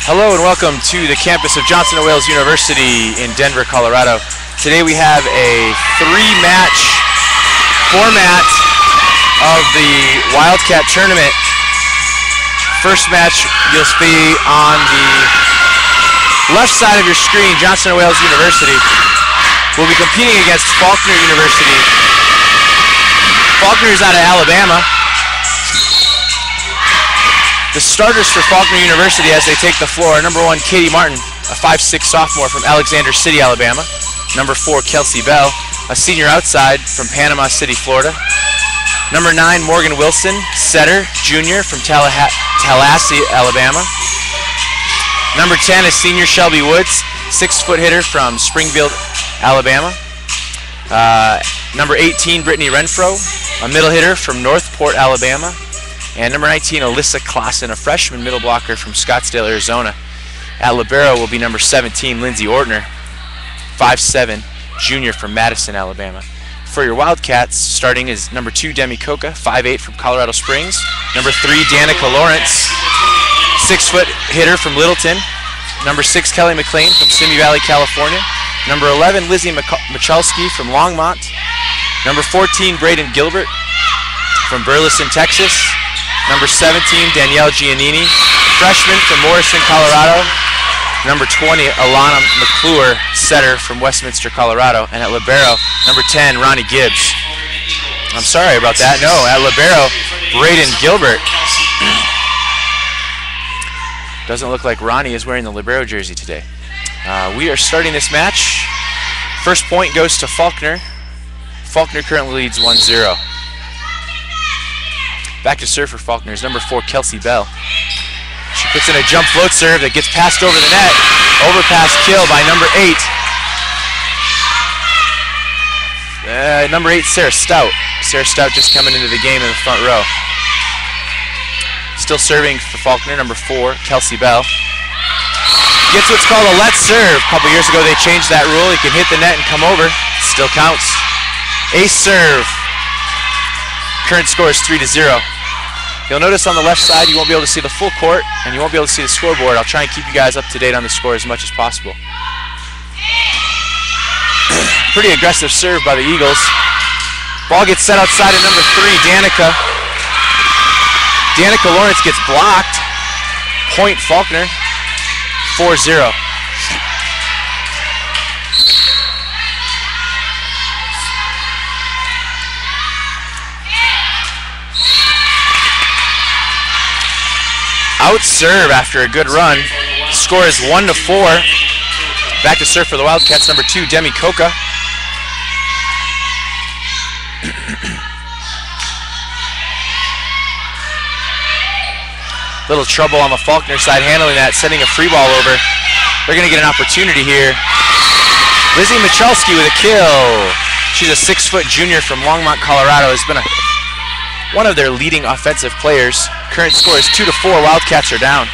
Hello and welcome to the campus of Johnson & Wales University in Denver, Colorado. Today we have a three-match format of the Wildcat Tournament. First match you'll see on the left side of your screen, Johnson & Wales University will be competing against Faulkner University. Faulkner is out of Alabama. The starters for Faulkner University as they take the floor are number 1, Katie Martin, a 5'6" sophomore from Alexander City, Alabama. Number 4, Kelsey Bell, a senior outside from Panama City, Florida. Number 9, Morgan Wilson, setter, junior from Tallahassee, Alabama. Number 10 is senior Shelby Woods, 6-foot hitter from Springfield, Alabama. Number 18, Brittany Renfro, a middle hitter from Northport, Alabama. And number 19, Alyssa Clausen, a freshman middle blocker from Scottsdale, Arizona. At libero will be number 17, Lindsay Ortner, 5'7", junior from Madison, Alabama. For your Wildcats, starting is number 2, Demi Coca, 5'8", from Colorado Springs. Number 3, Danica Lawrence, 6-foot hitter from Littleton. Number 6, Kelly McLean from Simi Valley, California. Number 11, Lizzie Michalski from Longmont. Number 14, Braden Gilbert from Burleson, Texas. Number 17, Danielle Giannini, freshman from Morrison, Colorado. Number 20, Alana McClure, setter from Westminster, Colorado. And at libero, number 10, Ronnie Gibbs. I'm sorry about that. No, at libero, Braden Gilbert. Doesn't look like Ronnie is wearing the libero jersey today. We are starting this match. First point goes to Faulkner. Faulkner currently leads 1-0. Back to serve for Faulkner is number 4, Kelsey Bell. She puts in a jump float serve that gets passed over the net. Overpass kill by number 8. Number 8, Sarah Stout. Sarah Stout just coming into the game in the front row. Still serving for Faulkner, number 4, Kelsey Bell. Gets what's called a let's serve. A couple years ago they changed that rule. You can hit the net and come over. Still counts. Ace serve. Current score is 3-0. You'll notice on the left side you won't be able to see the full court and you won't be able to see the scoreboard. I'll try and keep you guys up to date on the score as much as possible. Pretty aggressive serve by the Eagles. Ball gets set outside at number 3, Danica. Danica Lawrence gets blocked. Point Faulkner, 4-0. Out serve after a good run. Score is 1-4. Back to serve for the Wildcats, number 2, Demi Coca. Little trouble on the Faulkner side handling that, sending a free ball over. They're going to get an opportunity here. Lizzie Michalski with a kill. She's a 6-foot junior from Longmont, Colorado. Has been one of their leading offensive players. Current score is 2-4. Wildcats are down.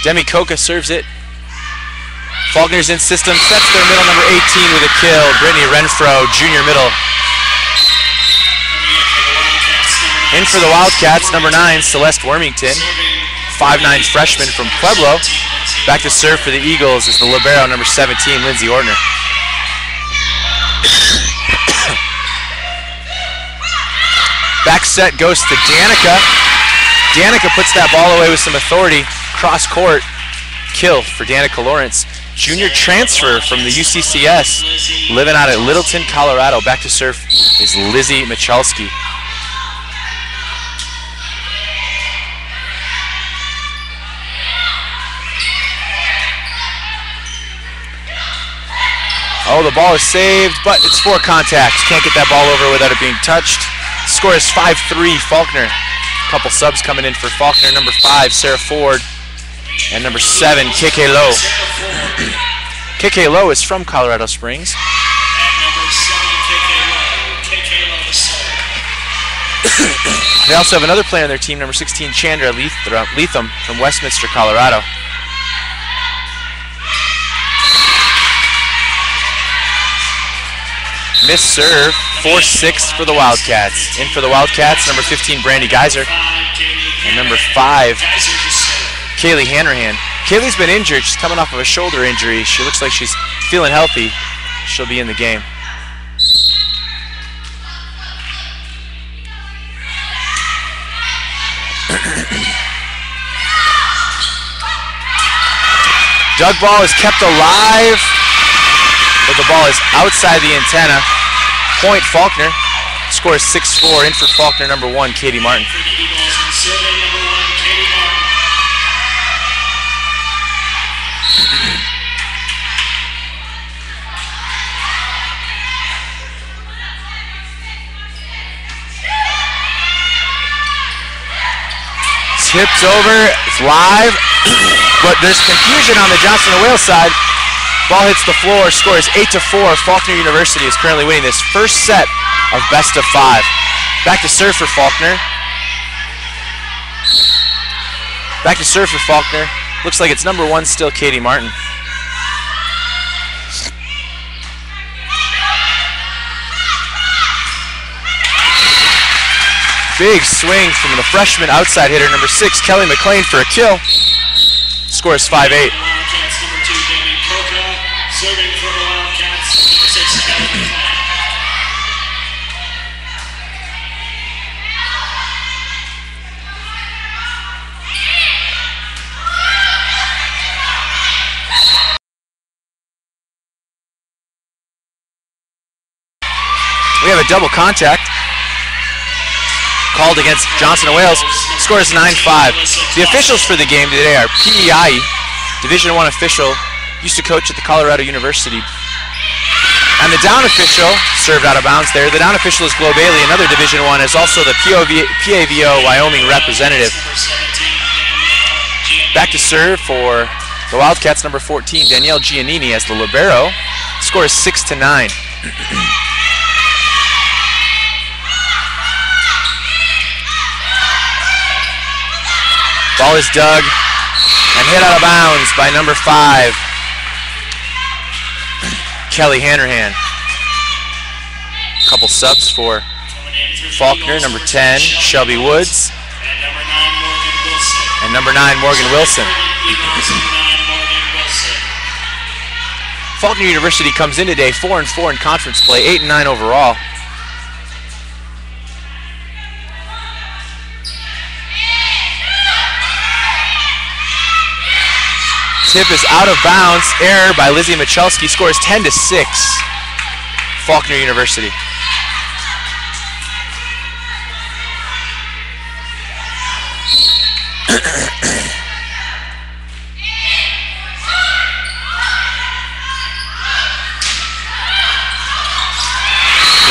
Demi Coca serves it. Faulkner's in system, sets their middle, number 18 with a kill. Brittany Renfro, junior middle. In for the Wildcats, number 9, Celeste Wormington, 5'9" freshman from Pueblo. Back to serve for the Eagles is the libero, number 17, Lindsay Ortner. Back set goes to Danica. Danica puts that ball away with some authority. Cross court kill for Danica Lawrence. Junior transfer from the UCCS, living out at Littleton, Colorado. Back to serve is Lizzie Michalski. Oh, the ball is saved, but it's for contact. Can't get that ball over without it being touched. Score is 5-3, Faulkner. A couple subs coming in for Faulkner. Number 5, Sarah Ford. And number 7, KK Lowe. KK Lowe is from Colorado Springs. They also have another player on their team, number 16, Chandra Leatham from Westminster, Colorado. Missed serve 4-6 for the Wildcats. In for the Wildcats, number 15, Brandy Geyser. And number 5, Kaylee Hanrahan. Kaylee's been injured. She's coming off of a shoulder injury. She looks like she's feeling healthy. She'll be in the game. Dug ball is kept alive, but the ball is outside the antenna. Point Faulkner. Score is 6-4. In for Faulkner, number 1, Katie Martin. Tipped over, it's live, but there's confusion on the Johnson & Wales side. Ball hits the floor, score is 8-4. Faulkner University is currently winning this first set of best of 5. Back to serve for Faulkner. Back to serve for Faulkner. Looks like it's number 1 still, Katie Martin. Big swing from the freshman outside hitter, number 6, Kelly McLean, for a kill. Score is 5-8. We have a double contact called against Johnson & Wales. Score is 9-5. The officials for the game today are PEI, Division I official, used to coach at the Colorado University. And the down official, served out of bounds there, the down official is Glo Bailey, another Division I, is also the PAVO Wyoming representative. Back to serve for the Wildcats, number 14, Danielle Giannini as the libero. Score is 6-9. Ball is dug and hit out of bounds by number 5, Kelly Hanrahan. A couple subs for Faulkner, number 10, Shelby Woods, and number 9, Morgan Wilson. Faulkner University comes in today 4-4 in conference play, 8-9 overall. Tip is out of bounds. Error by Lizzie Michalski. Scores 10-6. Faulkner University.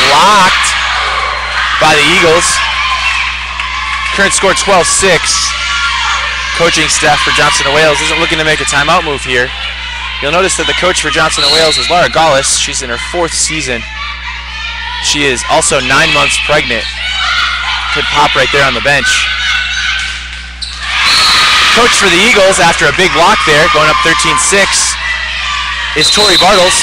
Blocked by the Eagles. Current score 12-6. Coaching staff for Johnson & Wales isn't looking to make a timeout move here. You'll notice that the coach for Johnson & Wales is Laura Gaulis. She's in her 4th season. She is also 9 months pregnant. Could pop right there on the bench. Coach for the Eagles, after a big block there, going up 13-6, is Tori Bartles.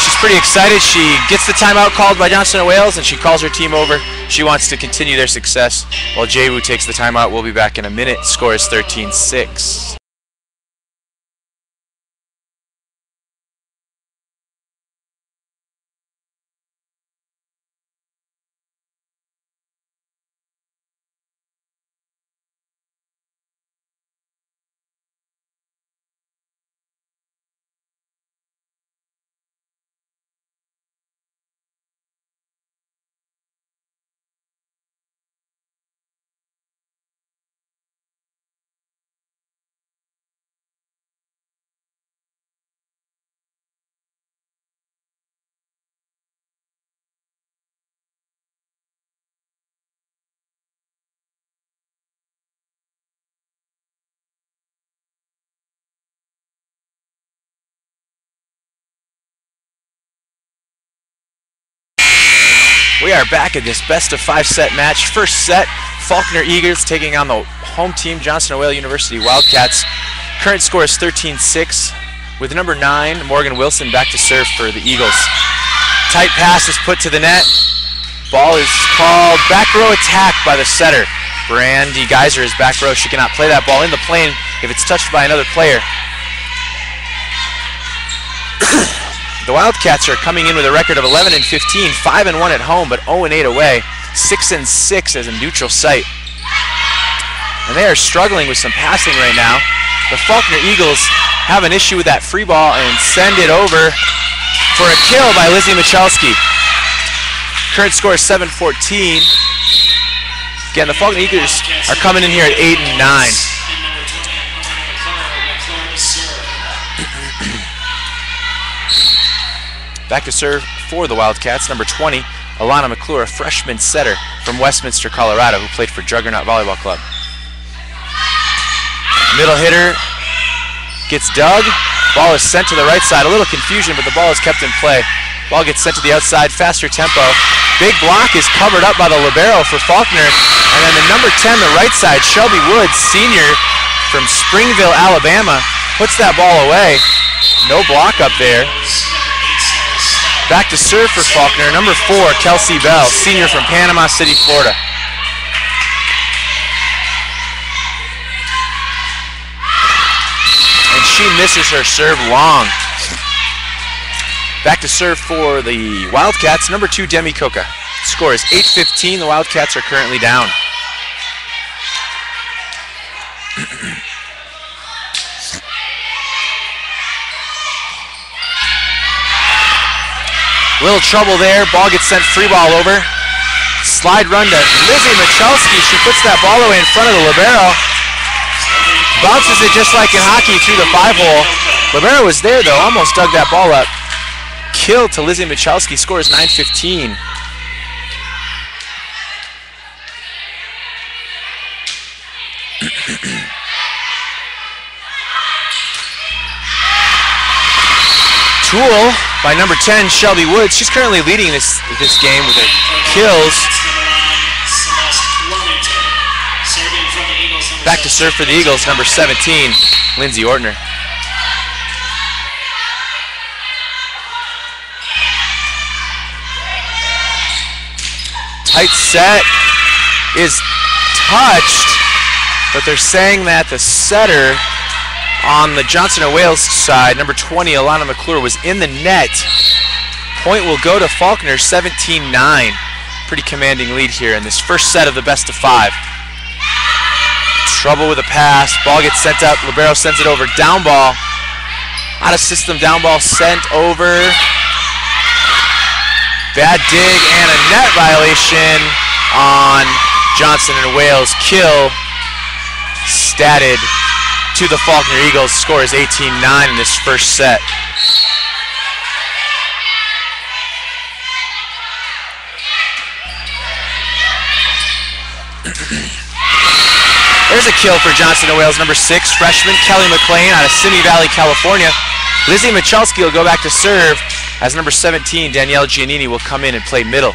She's pretty excited. She gets the timeout called by Johnson & Wales, and she calls her team over. She wants to continue their success. While Jay-Woo takes the timeout, we'll be back in a minute. Score is 13-6. We are back at this best of 5 set match. First set, Faulkner Eagles taking on the home team, Johnson & Wales University Wildcats. Current score is 13-6, with number 9, Morgan Wilson, back to serve for the Eagles. tight pass is put to the net. Ball is called back row attack by the setter. Brandy Geyser is back row. She cannot play that ball in the plane if it's touched by another player. The Wildcats are coming in with a record of 11-15, 5-1 at home, but 0-8 away, 6-6 as a neutral site. And they are struggling with some passing right now. The Faulkner Eagles have an issue with that free ball and send it over for a kill by Lizzie Michalski. Current score is 7-14. Again, the Faulkner Eagles are coming in here at 8 and 9. Back to serve for the Wildcats, number 20, Alana McClure, a freshman setter from Westminster, Colorado, who played for Juggernaut Volleyball Club. Middle hitter gets dug. Ball is sent to the right side. A little confusion, but the ball is kept in play. Ball gets sent to the outside, faster tempo. Big block is covered up by the libero for Faulkner. And then the number 10, the right side, Shelby Woods, senior from Springville, Alabama, puts that ball away. No block up there. Back to serve for Faulkner, number 4, Kelsey Bell, senior from Panama City, Florida. And she misses her serve long. Back to serve for the Wildcats, number 2, Demi Coca. Score is 8-15, the Wildcats are currently down. Little trouble there, ball gets sent free ball over. Slide run to Lizzie Michalski, she puts that ball away in front of the libero. Bounces it just like in hockey through the 5-hole. Libero was there though, almost dug that ball up. Kill to Lizzie Michalski, scores 9-15. Tool by number 10, Shelby Woods. She's currently leading this game with her kills. Back to serve for the Eagles, number 17, Lindsay Ortner. Tight set is touched, but they're saying that the setter on the Johnson & Wales side, number 20, Alana McClure, was in the net. Point will go to Faulkner, 17-9. Pretty commanding lead here in this first set of the best of 5. Trouble with a pass. Ball gets sent up. Libero sends it over. Down ball. Out of system. Down ball sent over. Bad dig and a net violation on Johnson & Wales. Kill statted to the Faulkner Eagles. Score is 18-9 in this first set. There's a kill for Johnson & Wales, number 6, freshman Kelly McLean out of Simi Valley, California. Lizzie Michalski will go back to serve as number 17, Danielle Giannini, will come in and play middle.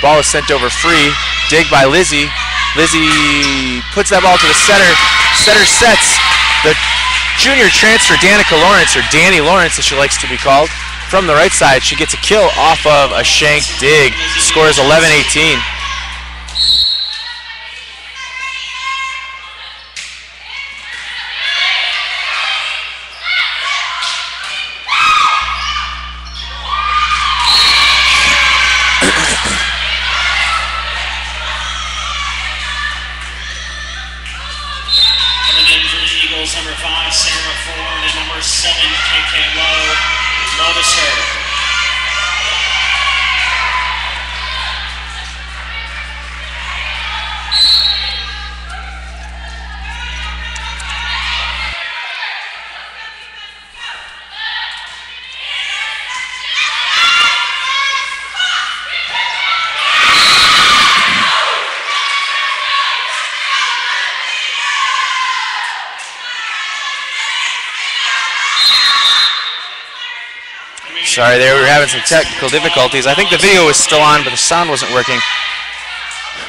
Ball is sent over free. Dig by Lizzie. Lizzie puts that ball to the setter. Setter sets. The junior transfer, Danica Lawrence, or Danny Lawrence as she likes to be called, from the right side. She gets a kill off of a shank dig. Score is 11-18. Number 5, Sarah Ford, and number 7, KK Lowe. Lowe to serve. Sorry, there we were having some technical difficulties. I think the video was still on, but the sound wasn't working.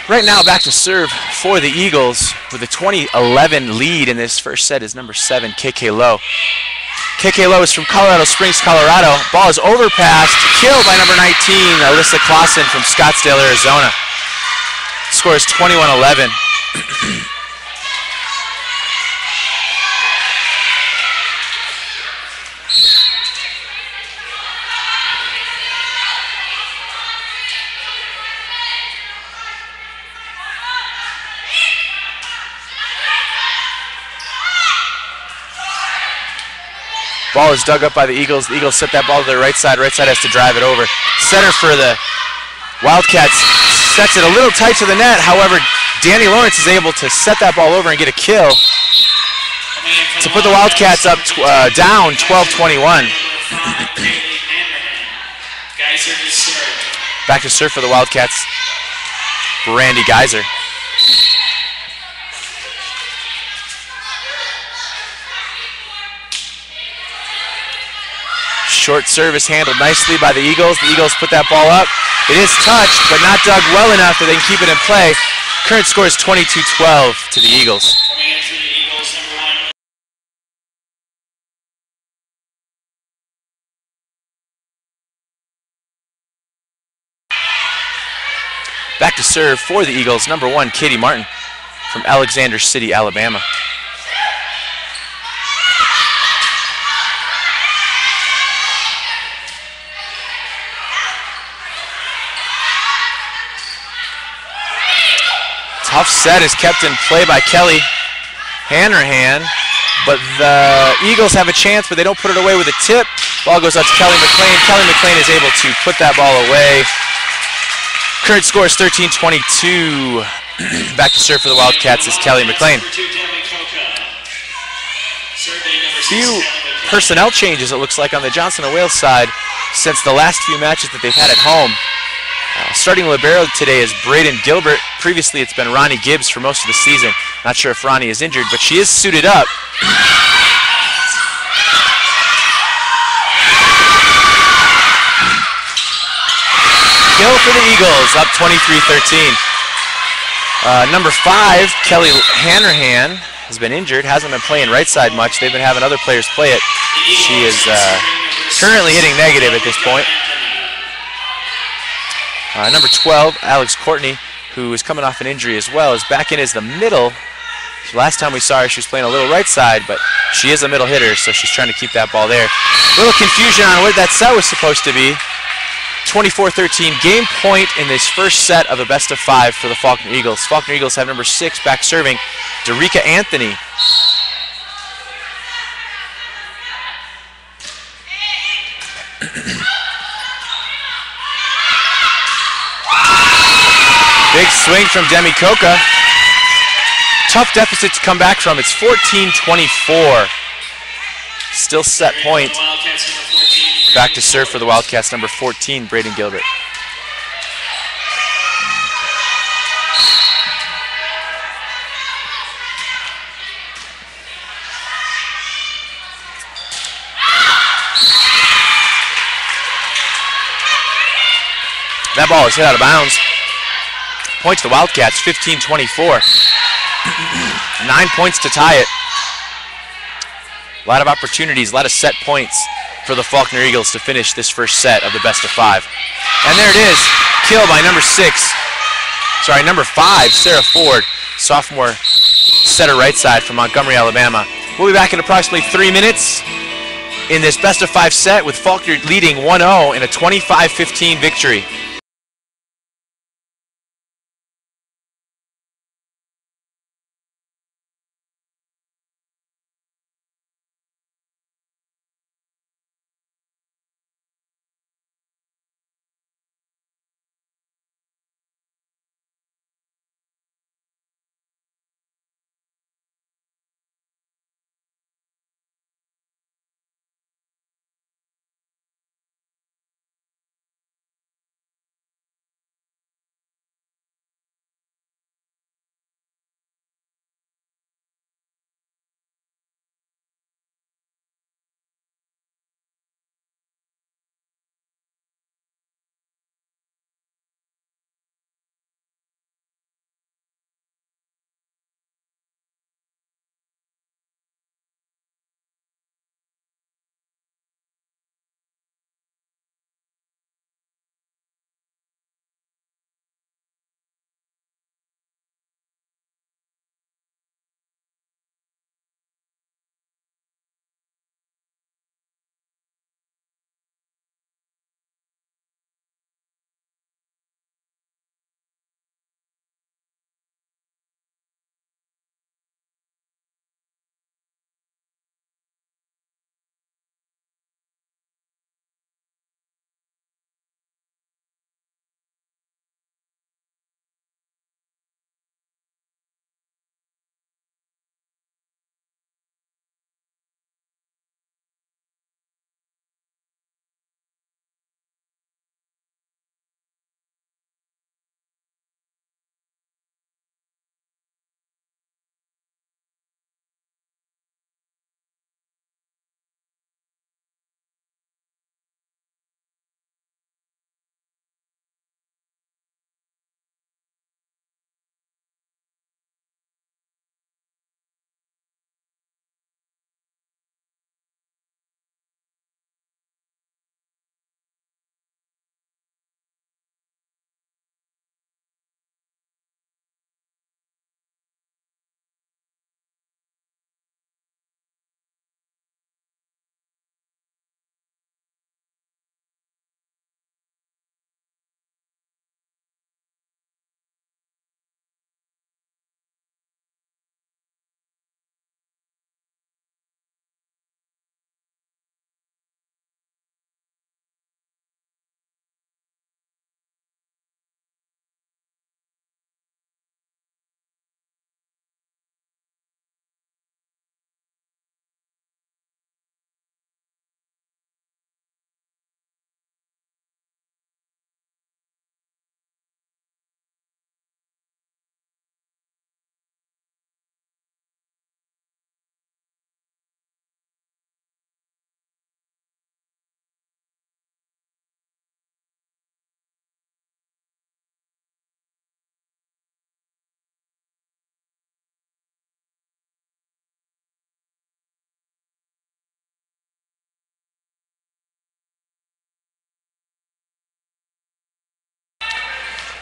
Right now, back to serve for the Eagles with a 20-11 lead in this first set is number 7, KK Lowe. KK Lowe is from Colorado Springs, Colorado. Ball is overpassed, killed by number 19, Alyssa Clausen from Scottsdale, Arizona. Score is 21-11. Ball is dug up by the Eagles. The Eagles set that ball to their right side. Right side has to drive it over. Center for the Wildcats sets it a little tight to the net. However, Danny Lawrence is able to set that ball over and get a kill to put the Wildcats up down 12-21. Back to serve for the Wildcats, Brandy Geyser. Short service handled nicely by the Eagles. The Eagles put that ball up. It is touched, but not dug well enough that they can keep it in play. Current score is 22-12 to the Eagles. Back to serve for the Eagles, number 1, Katie Martin from Alexander City, Alabama. Tough set is kept in play by Kelly Hanrahan, but the Eagles have a chance, but they don't put it away with a tip. Ball goes out to Kelly McLean. Kelly McLean is able to put that ball away. Current score is 13-22. Back to serve for the Wildcats is Kelly McLean. Few personnel changes, it looks like, on the Johnson & Wales side since the last few matches that they've had at home. Starting libero today is Braden Gilbert. Previously, it's been Ronnie Gibbs for most of the season. Not sure if Ronnie is injured, but she is suited up. Kill for the Eagles, up 23-13. Number 5, Kelly Hanrahan, has been injured, hasn't been playing right side much. They've been having other players play it. She is currently hitting negative at this point. Number 12, Alex Courtney, who is coming off an injury as well, is back in as the middle. Last time we saw her, she was playing a little right side, but she is a middle hitter, so she's trying to keep that ball there. A little confusion on what that set was supposed to be. 24-13, game point in this first set of a best of 5 for the Faulkner Eagles. Faulkner Eagles have number 6 back serving, Derica Anthony. Big swing from Demi Coca. Tough deficit to come back from. It's 14-24. Still set point. Back to serve for the Wildcats, number 14, Braden Gilbert. That ball is hit out of bounds. Point to the Wildcats, 15-24. 9 points to tie it. A lot of opportunities, a lot of set points for the Faulkner Eagles to finish this first set of the best of 5. And there it is, kill by number 5, Sarah Ford, sophomore setter right side from Montgomery, Alabama. We'll be back in approximately 3 minutes in this best of 5 set with Faulkner leading 1-0 in a 25-15 victory.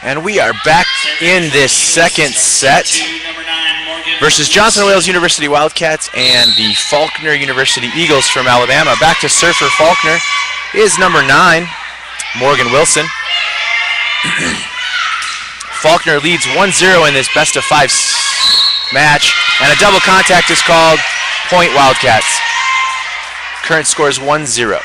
And we are back in this second set versus Johnson Wales University Wildcats and the Faulkner University Eagles from Alabama. Back to serve for Faulkner is number 9, Morgan Wilson. Faulkner leads 1-0 in this best-of-5 match, and a double contact is called. Point Wildcats. Current score is 1-0.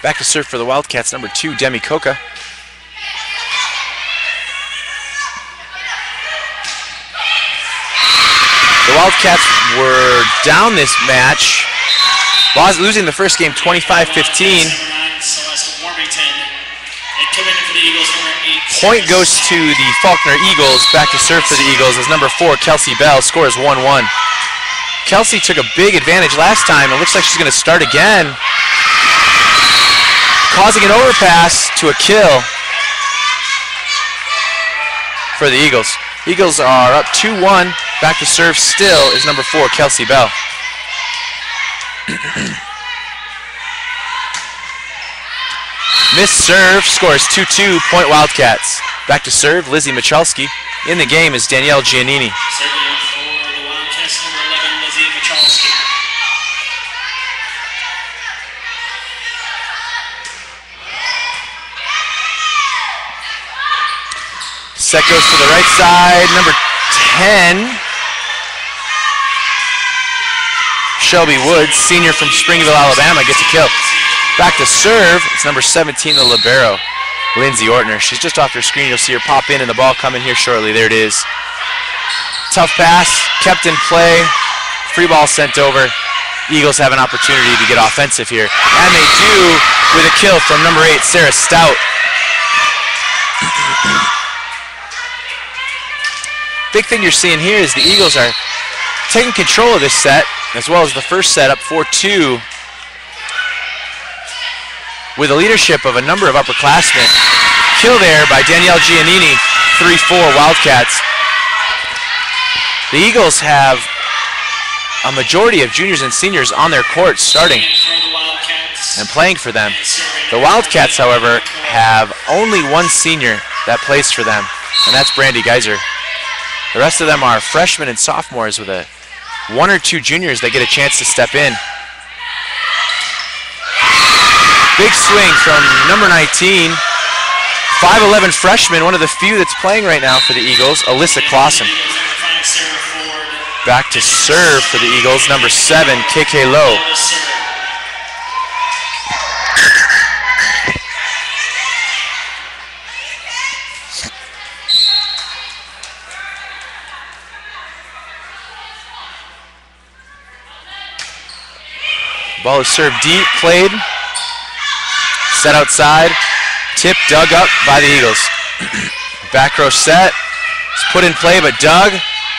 Back to serve for the Wildcats, number 2, Demi Coca. The Wildcats were down this match, losing the first game 25-15. Point goes to the Faulkner Eagles. Back to serve for the Eagles as number 4, Kelsey Bell, scores 1-1. Kelsey took a big advantage last time. It looks like she's going to start again, causing an overpass to a kill for the Eagles. Eagles are up 2-1. Back to serve still is number 4, Kelsey Bell. Missed serve, scores 2-2, point Wildcats. Back to serve, Lizzie Michalski. In the game is Danielle Giannini. Serving for the Wildcats, number 11, Lizzie Michalski. Set goes to the right side, number 10, Shelby Woods, senior from Springville, Alabama, gets a kill. Back to serve, it's number 17, the libero, Lindsay Ortner. She's just off her screen. You'll see her pop in and the ball coming here shortly. There it is. Tough pass, kept in play, free ball sent over. Eagles have an opportunity to get offensive here, and they do with a kill from number 8, Sarah Stout. Big thing you're seeing here is the Eagles are taking control of this set, as well as the first set, up 4-2, with the leadership of a number of upperclassmen. Kill there by Danielle Giannini, 3-4 Wildcats. The Eagles have a majority of juniors and seniors on their court starting and playing for them. The Wildcats, however, have only one senior that plays for them, and that's Brandy Geiser. The rest of them are freshmen and sophomores with one or two juniors that get a chance to step in. Big swing from number 19, 5'11" freshman, one of the few that's playing right now for the Eagles, Alyssa Clausen. Back to serve for the Eagles, number 7, KK Lowe. Ball is served deep, played, set outside, tip dug up by the Eagles. Back row set, it's put in play but dug.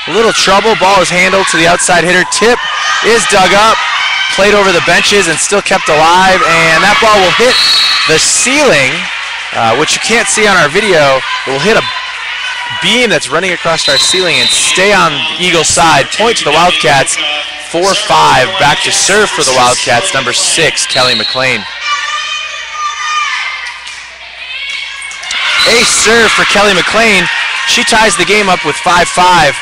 A little trouble, ball is handled to the outside hitter, tip is dug up, played over the benches and still kept alive, and that ball will hit the ceiling, which you can't see on our video. It will hit a beam that's running across our ceiling and stay on the Eagles side. Point to the Wildcats. 4-5, back to serve for the Wildcats, number 6, Kelly McLean. Ace serve for Kelly McLean. She ties the game up with 5-5.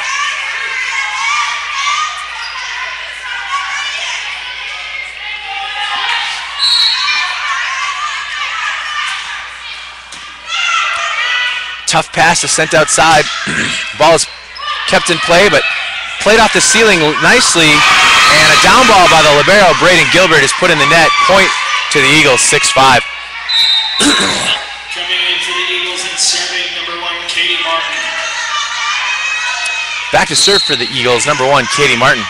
Tough pass is sent outside. Ball is kept in play, but played off the ceiling nicely, and a down ball by the libero, Braden Gilbert, is put in the net. Point to the Eagles, 6-5. Coming in for the Eagles and serving, number 1, Katie Martin. Back to serve for the Eagles, number 1, Katie Martin.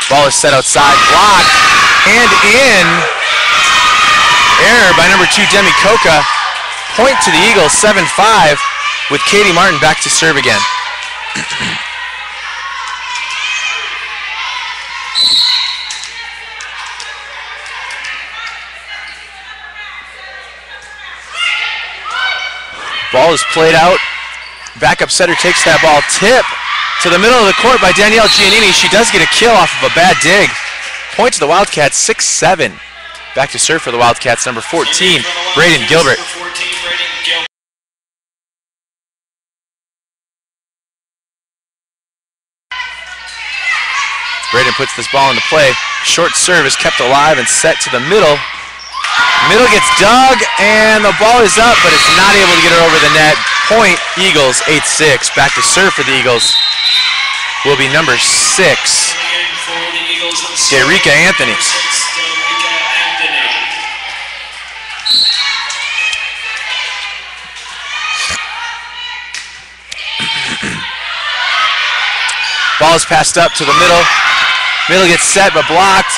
Ball is set outside, blocked, and in. Error by number 2, Demi Coca. Point to the Eagles, 7-5, with Katie Martin back to serve again. Ball is played out. Backup setter takes that ball. Tip to the middle of the court by Danielle Giannini. She does get a kill off of a bad dig. Point to the Wildcats, 6-7. Back to serve for the Wildcats, number 14, Braden Gilbert. Braden puts this ball into play. Short serve is kept alive and set to the middle. Middle gets dug, and the ball is up, but it's not able to get her over the net. Point, Eagles, 8-6. Back to serve for the Eagles will be number 6, Derica Anthony. Ball is passed up to the middle. Middle gets set but blocked.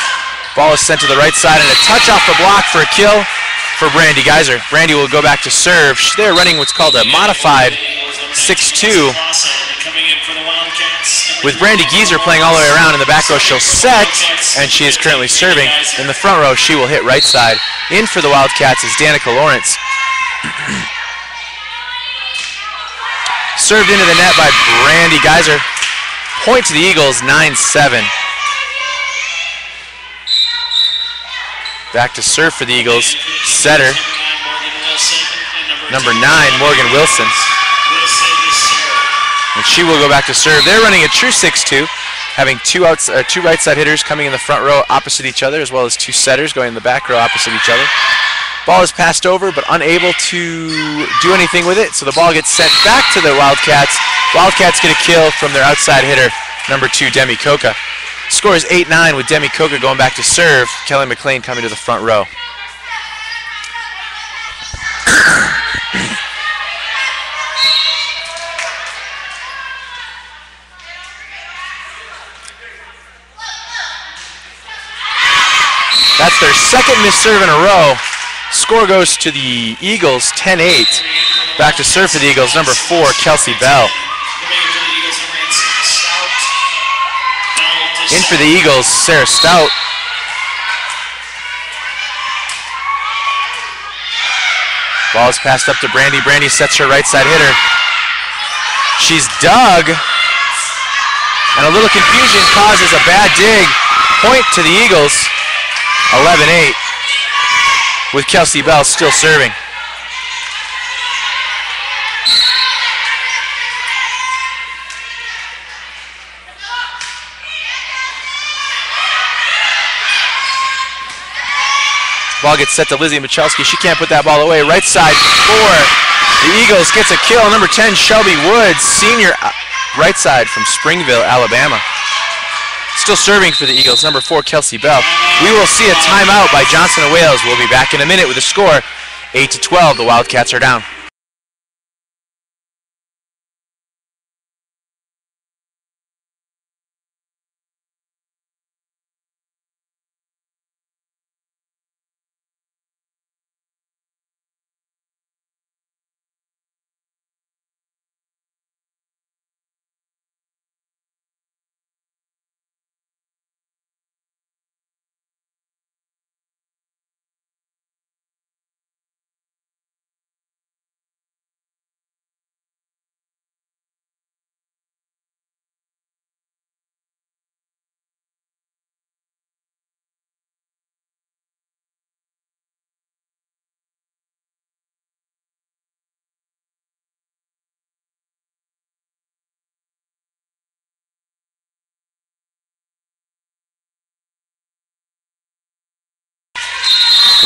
Ball is sent to the right side and a touch off the block for a kill for Brandy Geyser. Brandy will go back to serve. They're running what's called a modified 6-2. With Brandy Geyser playing all the way around in the back row, she'll set, and she is currently serving. In the front row, she will hit right side. In for the Wildcats is Danica Lawrence. Served into the net by Brandy Geyser. Point to the Eagles, 9-7. Back to serve for the Eagles. Setter, number 9, Morgan Wilson. And she will go back to serve. They're running a true 6-2, having two right side hitters coming in the front row opposite each other, as well as 2 setters going in the back row opposite each other. Ball is passed over, but unable to do anything with it, so the ball gets sent back to the Wildcats. Wildcats get a kill from their outside hitter, number 2, Demi Coca. Score is 8-9 with Demi Coca going back to serve. Kelly McLean coming to the front row. That's their second missed serve in a row. Score goes to the Eagles, 10-8. Back to serve for the Eagles, number 4, Kelsey Bell. In for the Eagles, Sarah Stout. Ball is passed up to Brandy. Brandy sets her right side hitter. She's dug. And a little confusion causes a bad dig. Point to the Eagles, 11-8. With Kelsey Bell still serving. Ball gets set to Lizzie Michalski. She can't put that ball away. Right side for the Eagles. Gets a kill. Number 10, Shelby Woods, senior right side from Springville, Alabama. Still serving for the Eagles, number 4, Kelsey Bell. We will see a timeout by Johnson & Wales. We'll be back in a minute with a score, 8-12. The Wildcats are down.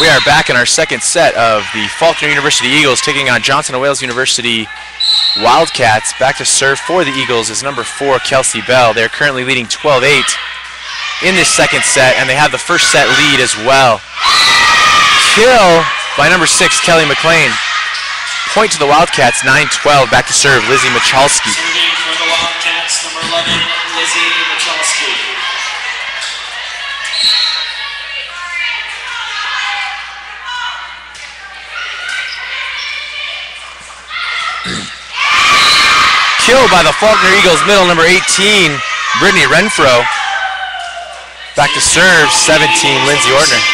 We are back in our second set of the Faulkner University Eagles taking on Johnson & Wales University Wildcats. Back to serve for the Eagles is number 4, Kelsey Bell. They're currently leading 12-8 in this second set, and they have the first set lead as well. Kill by number 6, Kelly McLean. Point to the Wildcats, 9-12. Back to serve, Lizzie Michalski. Serving for the Wildcats, number 11, Lizzie Michalski. Kill by the Faulkner Eagles middle, number 18, Brittany Renfro. Back to serve, 17, Lindsay Ortner.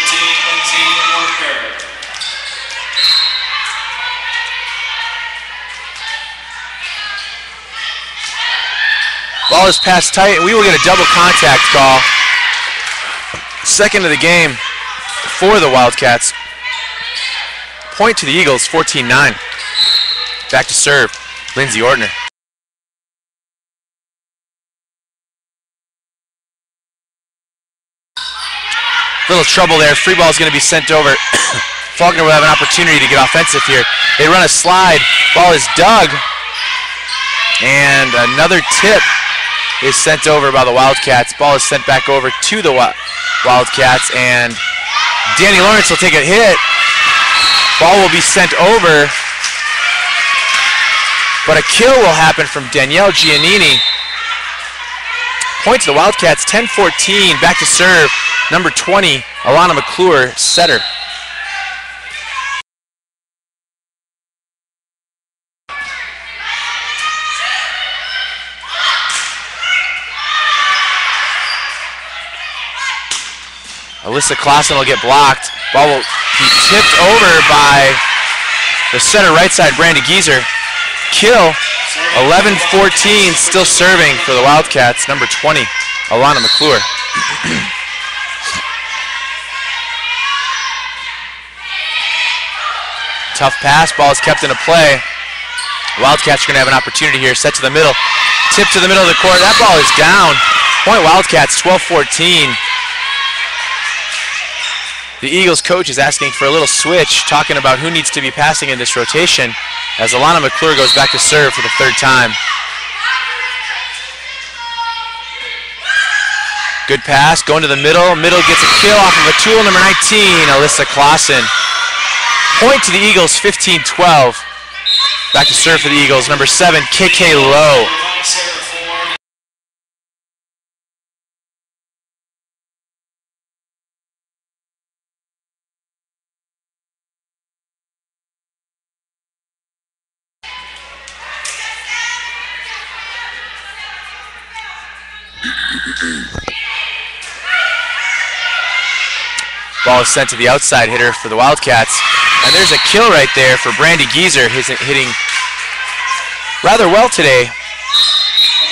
Ball is passed tight, and we will get a double contact call. Second of the game for the Wildcats. Point to the Eagles, 14-9. Back to serve, Lindsay Ortner. Little trouble there. Free ball is going to be sent over. Faulkner will have an opportunity to get offensive here. They run a slide. Ball is dug. And another tip is sent over by the Wildcats. Ball is sent back over to the Wildcats. And Danny Lawrence will take a hit. Ball will be sent over. But a kill will happen from Danielle Giannini. Point to the Wildcats, 10-14. Back to serve, number 20, Alana McClure, setter. Alyssa Clausen will get blocked. Ball will be tipped over by the center right side, Brandy Gieser. Kill, 11-14, still serving for the Wildcats, number 20, Alana McClure. Tough pass, ball is kept into play. Wildcats are going to have an opportunity here, set to the middle. Tip to the middle of the court, that ball is down. Point Wildcats, 12-14. The Eagles coach is asking for a little switch, talking about who needs to be passing in this rotation, as Alana McClure goes back to serve for the third time. Good pass, going to the middle. Middle gets a kill off of a tool, number 19, Alyssa Clausen. Point to the Eagles, 15-12. Back to serve for the Eagles, number 7, KK Lowe. Ball is sent to the outside hitter for the Wildcats. And there's a kill right there for Brandy Gieser, hitting rather well today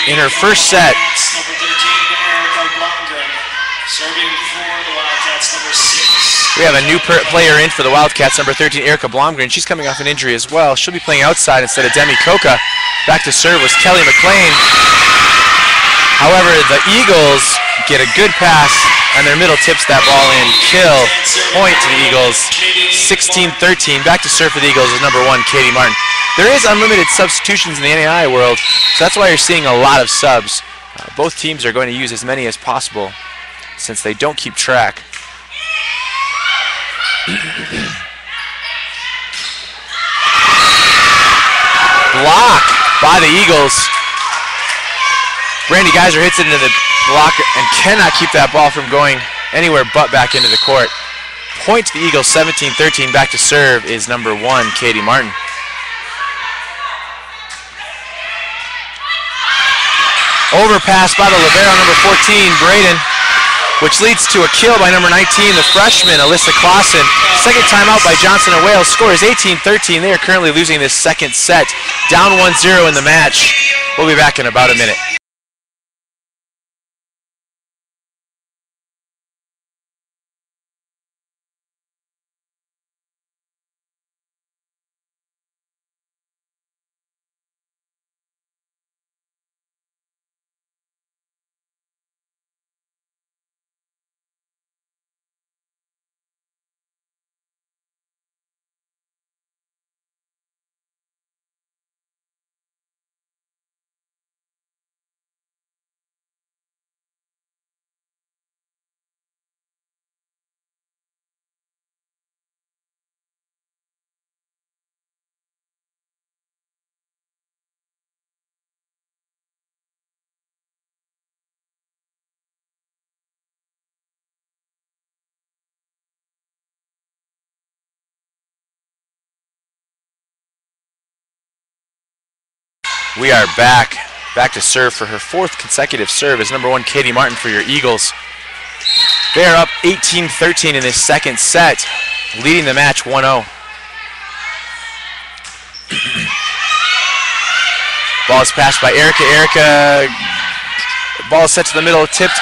in her first set. Number 13, Erica Blomgren. Serving for the Wildcats, number 6. We have a new player in for the Wildcats, number 13, Erica Blomgren. She's coming off an injury as well. She'll be playing outside instead of Demi Coca. Back to serve was Kelly McLean. However, the Eagles get a good pass, and their middle tips that ball in. Kill. Point to the Eagles. 16-13. Back to serve for the Eagles is number 1, Katie Martin. There is unlimited substitutions in the NAI world, so that's why you're seeing a lot of subs. Both teams are going to use as many as possible since they don't keep track. Block by the Eagles. Brandy Geiser hits it into the block and cannot keep that ball from going anywhere but back into the court. Point to the Eagles, 17-13. Back to serve is number 1, Katie Martin. Overpass by the libero, number 14, Braden, which leads to a kill by number 19, the freshman, Alyssa Clausen. Second timeout by Johnson and Wales. Score is 18-13. They are currently losing this second set. Down 1-0 in the match. We'll be back in about a minute. We are back to serve for her 4th consecutive serve is number 1, Katie Martin for your Eagles. They are up 18-13 in this second set, leading the match 1-0. Ball is passed by Erica. Erica Ball is set to the middle, tipped.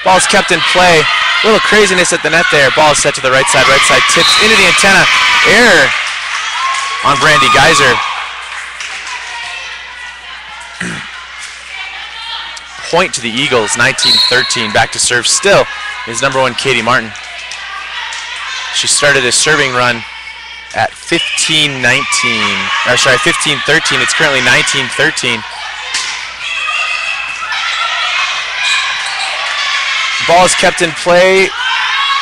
Ball is kept in play. A little craziness at the net there. Ball is set to the right side, tips into the antenna. Error on Brandy Geyser. Point to the Eagles, 19-13. Back to serve still is number 1, Katie Martin. She started a serving run at 15-13. It's currently 19-13. Ball is kept in play.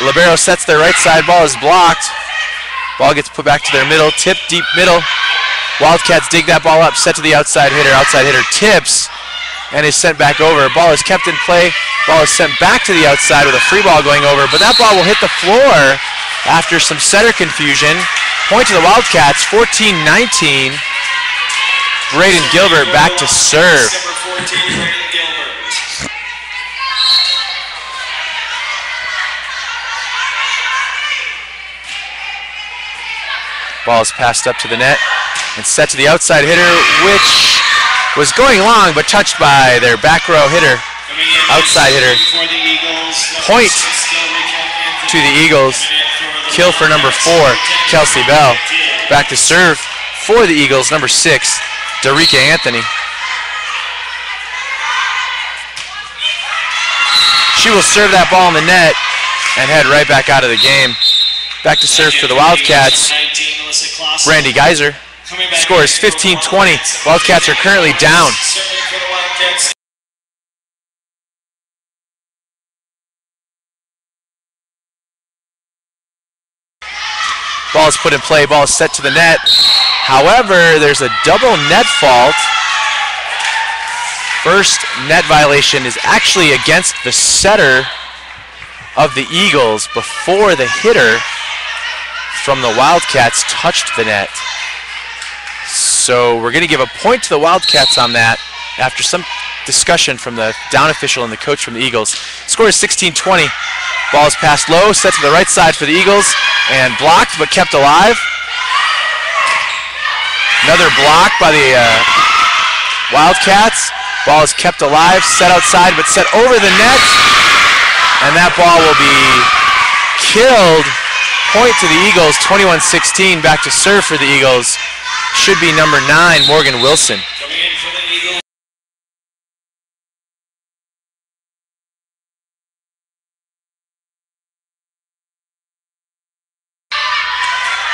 Libero sets their right side. Ball is blocked. Ball gets put back to their middle. Tip deep middle. Wildcats dig that ball up. Set to the outside hitter. Outside hitter tips and is sent back over. Ball is kept in play. Ball is sent back to the outside with a free ball going over. But that ball will hit the floor after some setter confusion. Point to the Wildcats. 14-19. Braden Gilbert back to serve. Ball is passed up to the net and set to the outside hitter, which was going long but touched by their back row hitter, outside hitter. Point to the Eagles. Kill for number 4, Kelsey Bell. Back to serve for the Eagles, number 6, Darika Anthony. She will serve that ball in the net and head right back out of the game. Back to serve for the Wildcats, Brandy Geyser. Score is 15-20. Wildcats are currently down. Ball is put in play. Ball is set to the net. However, there's a double net fault. First net violation is actually against the setter of the Eagles before the hitter from the Wildcats touched the net. So we're going to give a point to the Wildcats on that after some discussion from the down official and the coach from the Eagles. Score is 16-20. Ball is passed low, set to the right side for the Eagles, and blocked but kept alive. Another block by the Wildcats. Ball is kept alive, set outside but set over the net, and that ball will be killed. Point to the Eagles, 21-16. Back to serve for the Eagles. Should be number 9, Morgan Wilson.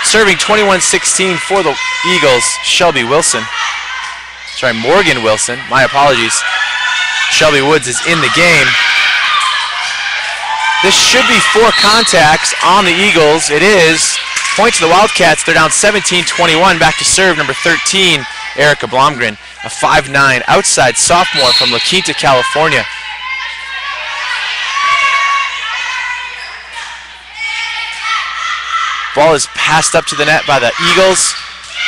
Serving 21-16 for the Eagles, Shelby Wilson. Sorry, Morgan Wilson. My apologies. Shelby Woods is in the game. This should be 4 contacts on the Eagles. It is. Point to the Wildcats. They're down 17-21. Back to serve, number 13, Erica Blomgren, a 5'9" outside sophomore from La Quinta, California. Ball is passed up to the net by the Eagles.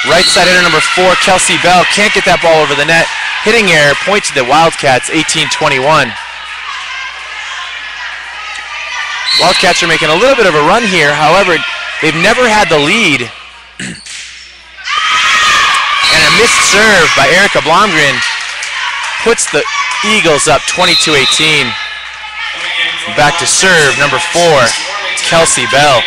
Right side hitter, number 4, Kelsey Bell. Can't get that ball over the net. Hitting error. Point to the Wildcats, 18-21. Wildcats are making a little bit of a run here. However, they've never had the lead. And a missed serve by Erica Blomgren puts the Eagles up 22-18. Back to serve, number 4, Kelsey Bell.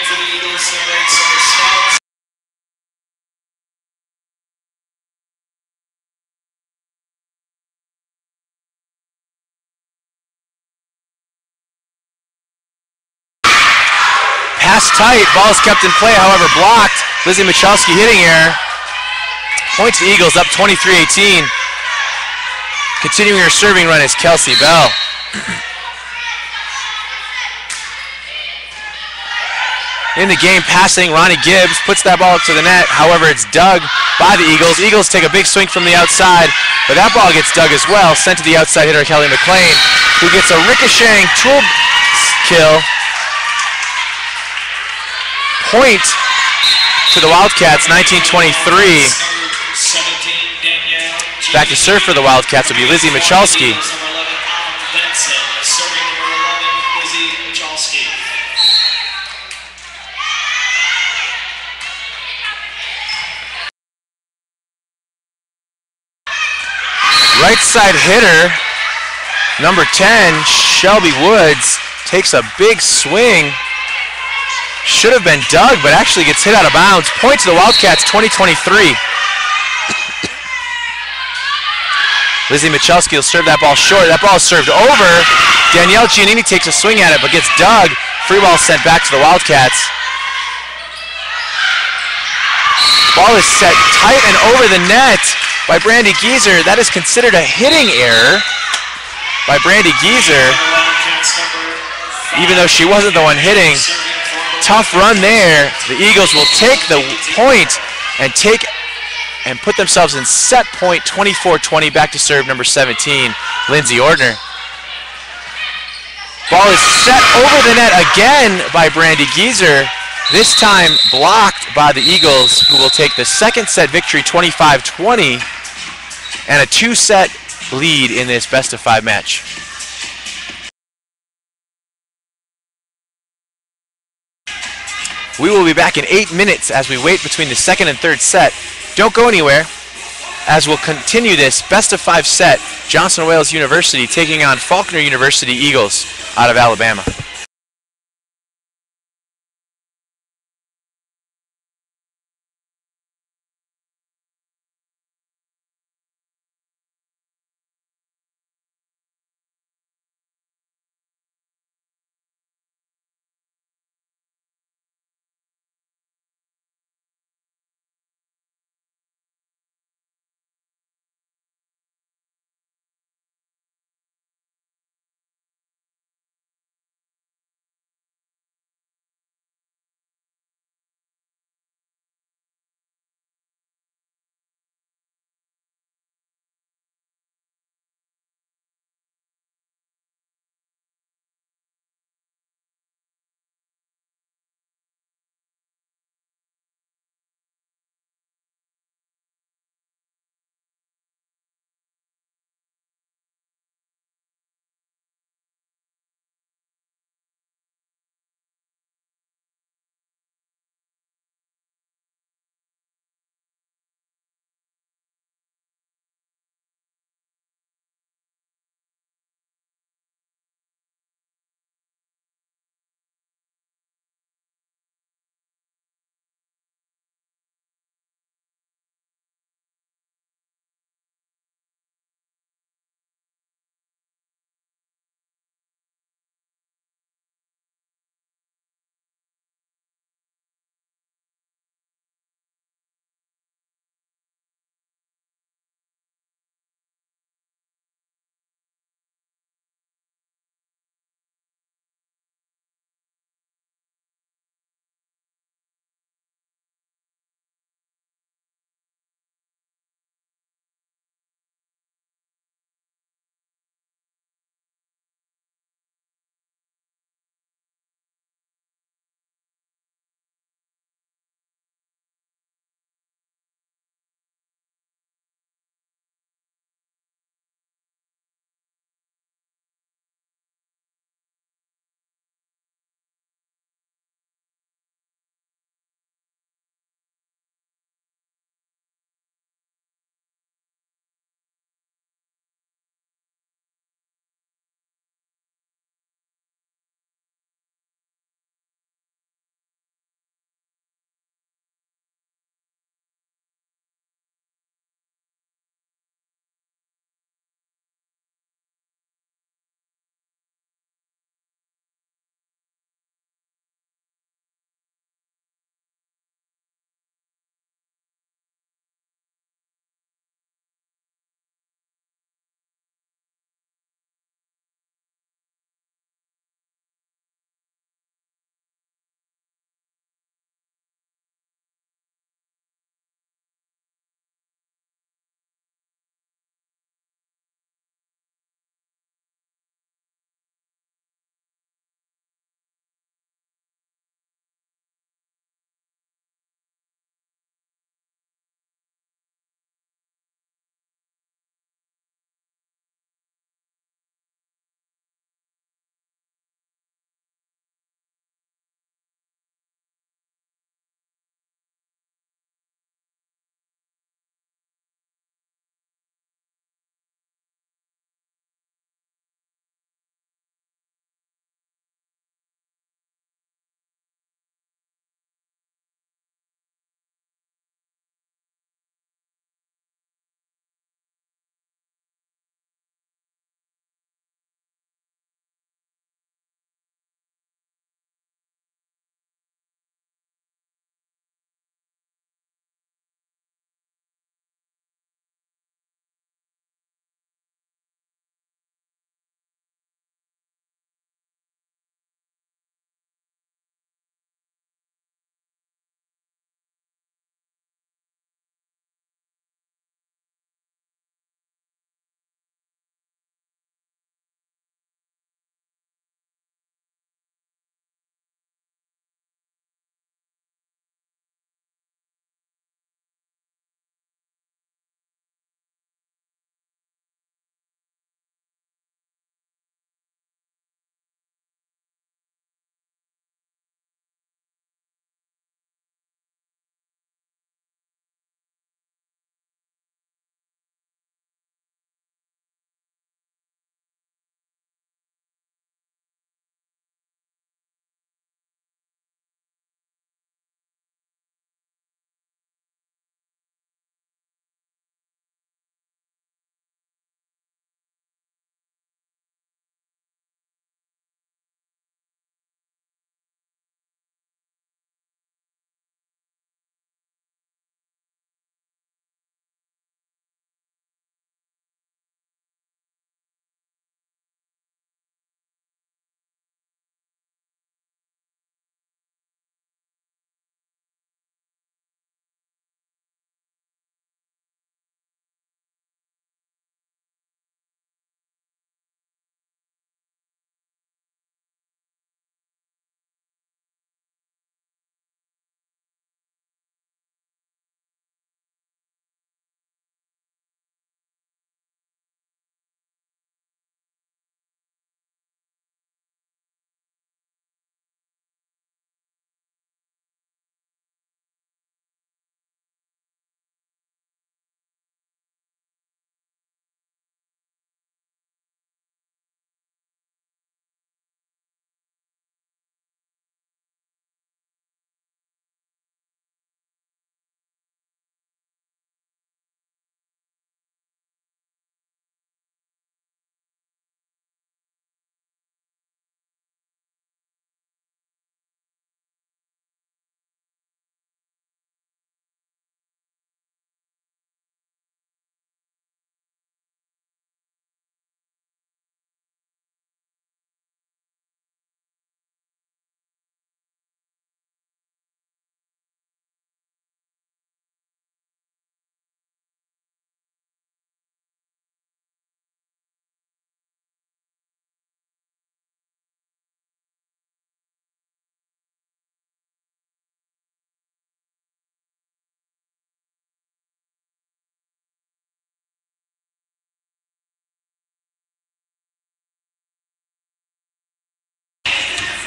Pass tight, ball is kept in play, however blocked. Lizzie Michalski hitting error. Points the Eagles up 23-18. Continuing her serving run is Kelsey Bell. In the game, passing, Ronnie Gibbs puts that ball up to the net. However, it's dug by the Eagles. Eagles take a big swing from the outside, but that ball gets dug as well. Sent to the outside hitter, Kelly McLean, who gets a ricocheting tool kill. Point to the Wildcats, 19-23. Back to serve for the Wildcats will be Lizzie Michalski. Right side hitter Number 10, Shelby Woods, takes a big swing. Should have been dug, but actually gets hit out of bounds. Point to the Wildcats, 20-23. Lizzie Michalski will serve that ball short. That ball is served over. Danielle Giannini takes a swing at it, but gets dug. Free ball sent back to the Wildcats. Ball is set tight and over the net by Brandy Gieser. That is considered a hitting error by Brandy Gieser, even though she wasn't the one hitting. Tough run there. The Eagles will take the point and put themselves in set point, 24-20. Back to serve number 17, Lindsay Ordner. Ball is set over the net again by Brandy Gieser. This time blocked by the Eagles, who will take the second set victory, 25-20, and a 2-set lead in this best-of-5 match. We will be back in 8 minutes as we wait between the second and third set. Don't go anywhere, as we'll continue this best-of-5 set. Johnson Wales University taking on Faulkner University Eagles out of Alabama.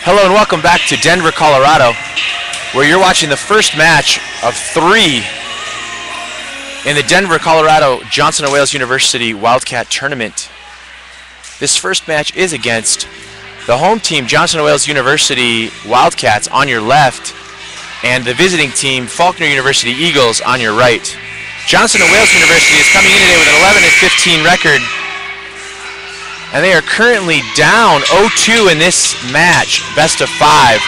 Hello and welcome back to Denver, Colorado, where you're watching the first match of 3 in the Denver, Colorado Johnson & Wales University Wildcat Tournament. This first match is against the home team, Johnson & Wales University Wildcats, on your left, and the visiting team, Faulkner University Eagles, on your right. Johnson & Wales University is coming in today with an 11-15 record, and they are currently down 0-2 in this match, best of 5.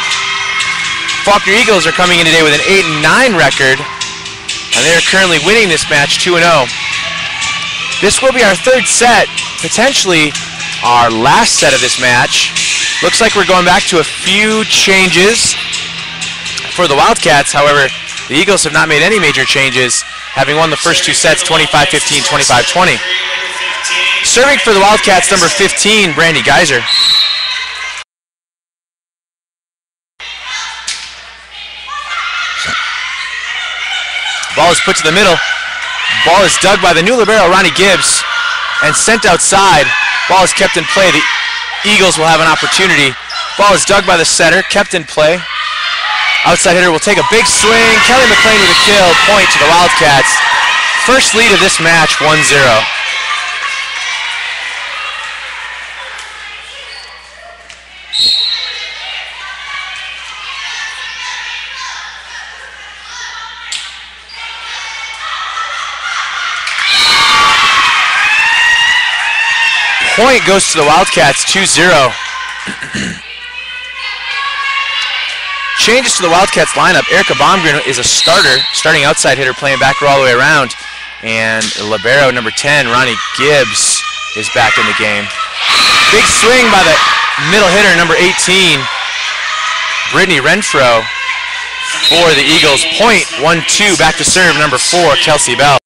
Faulkner Eagles are coming in today with an 8-9 record, and they are currently winning this match 2-0. This will be our third set, potentially our last set of this match. Looks like we're going back to a few changes for the Wildcats. However, the Eagles have not made any major changes, having won the first 2 sets 25-15, 25-20. Serving for the Wildcats, number 15, Brandy Geyser. Ball is put to the middle. Ball is dug by the new libero, Ronnie Gibbs, and sent outside. Ball is kept in play. The Eagles will have an opportunity. Ball is dug by the setter, kept in play. Outside hitter will take a big swing. Kelly McLean with a kill, point to the Wildcats. First lead of this match, 1-0. Point goes to the Wildcats, 2-0. Changes to the Wildcats lineup. Erica Baumgren is a starter, starting outside hitter, playing back row all the way around. And libero number 10, Ronnie Gibbs, is back in the game. Big swing by the middle hitter, number 18, Brittany Renfro for the Eagles. Point, 1-2, back to serve, number 4, Kelsey Bell.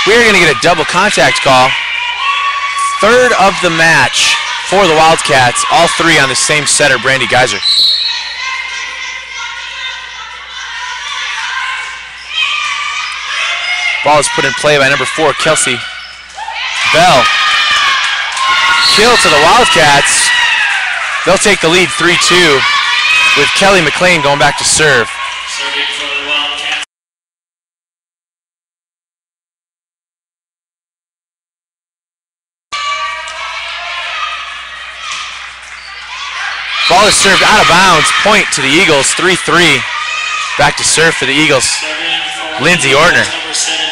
We're going to get a double contact call. Third of the match for the Wildcats, all 3 on the same setter, Brandy Geyser. Ball is put in play by number 4, Kelsey Bell. Kill to the Wildcats. They'll take the lead 3-2 with Kelly McLean going back to serve. Serving for the Wildcats. Ball is served out of bounds. Point to the Eagles, 3-3. Back to serve for the Eagles, Lindsay Ortner. Number 17.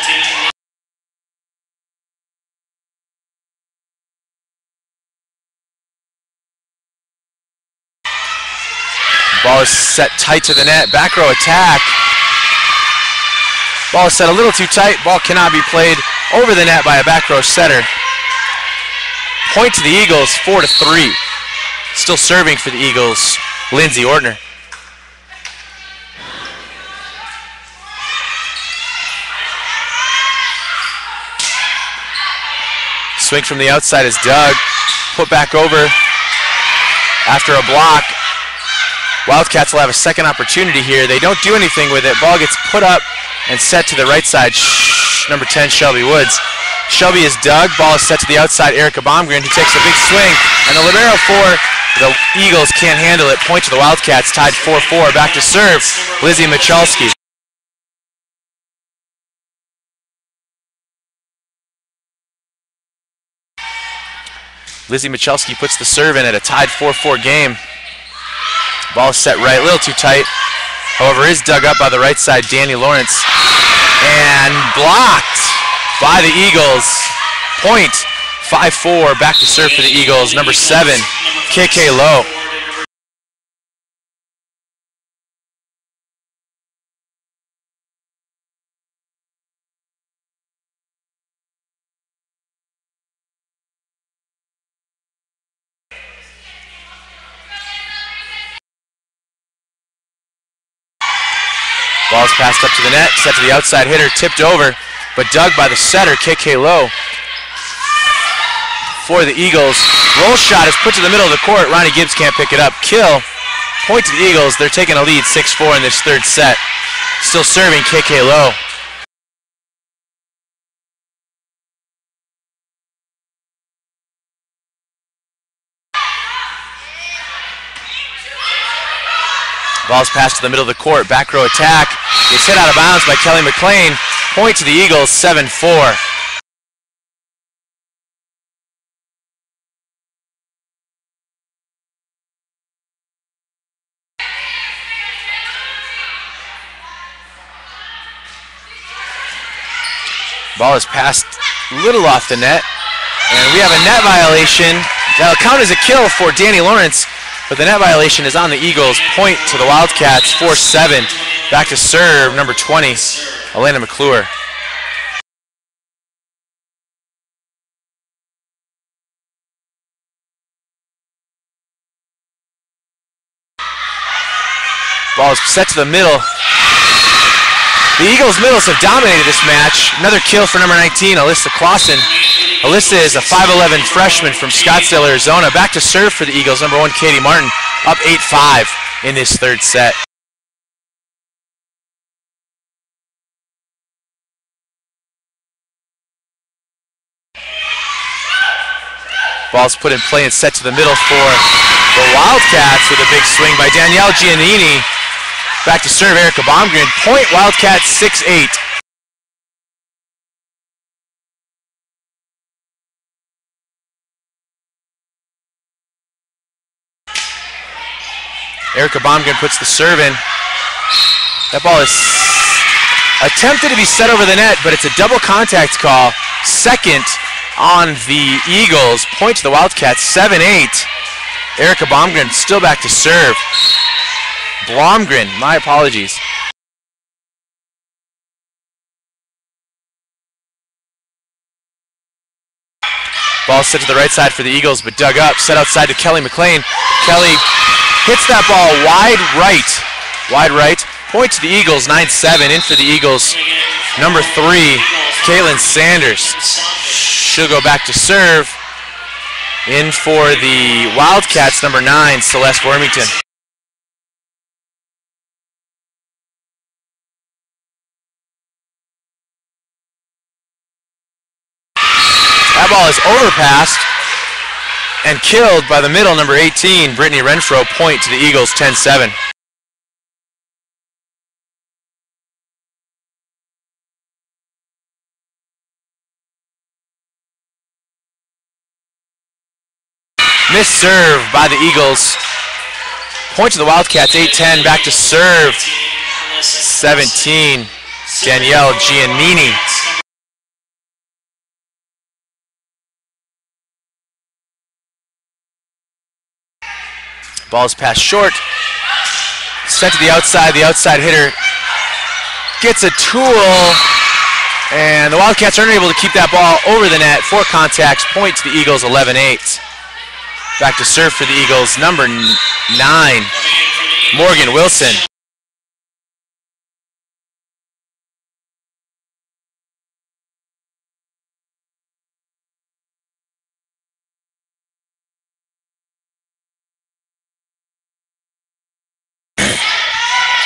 Ball is set tight to the net. Back row attack. Ball is set a little too tight. Ball cannot be played over the net by a back row setter. Point to the Eagles, 4-3. Still serving for the Eagles, Lindsay Ortner. Swing from the outside is dug. Put back over after a block. Wildcats will have a second opportunity here. They don't do anything with it. Ball gets put up and set to the right side. Number 10, Shelby Woods. Shelby is dug. Ball is set to the outside. Erica Baumgren, who takes a big swing. And the libero for the Eagles can't handle it. Point to the Wildcats, tied 4-4. Back to serve, Lizzie Michalski. Lizzie Michalski puts the serve in at a tied 4-4 game. Ball is set right, a little too tight. However, is dug up by the right side, Danny Lawrence. And blocked by the Eagles. Point, 5-4, back to serve for the Eagles. Number 7, KK Lowe. Ball's passed up to the net, set to the outside hitter, tipped over, but dug by the setter, KK Lowe. For the Eagles, roll shot is put to the middle of the court. Ronnie Gibbs can't pick it up. Kill, Point to the Eagles. They're taking a lead 6-4 in this third set. Still serving KK Low. Ball's passed to the middle of the court. Back row attack. It's hit out of bounds by Kelly McLean. Point to the Eagles, 7-4. Ball is passed a little off the net. And we have a net violation. That'll count as a kill for Danny Lawrence. But the net violation is on the Eagles. Point to the Wildcats, 4-7. Back to serve, number 20, Elena McClure. Ball is set to the middle. The Eagles middles have dominated this match. Another kill for number 19, Alyssa Clausen. Alyssa is a 5'11 freshman from Scottsdale, Arizona. Back to serve for the Eagles, number 1, Katie Martin, up 8-5 in this third set. Ball's put in play and set to the middle for the Wildcats with a big swing by Danielle Giannini. Back to serve, Erica Baumgren. Point, Wildcats, 6-8. Erica Baumgren puts the serve in. That ball is attempted to be set over the net, but it's a double contact call. Second on the Eagles. Point to the Wildcats, 7-8. Erica Baumgren still back to serve. Blomgren, my apologies. Ball set to the right side for the Eagles, but dug up. Set outside to Kelly McLean. Kelly hits that ball wide right. Wide right. Point to the Eagles, 9-7. In for the Eagles, number 3, Caitlin Sanders. She'll go back to serve. In for the Wildcats, number 9, Celeste Wormington. That ball is overpassed and killed by the middle, number 18, Brittany Renfro. Point to the Eagles, 10-7. Missed serve by the Eagles. Point to the Wildcats, 8-10. Back to serve, 17, Danielle Giannini. Ball is passed short. Sent to the outside. The outside hitter gets a tool. And the Wildcats are unable to keep that ball over the net. 4 contacts. Point to the Eagles, 11-8. Back to serve for the Eagles, number 9, Morgan Wilson.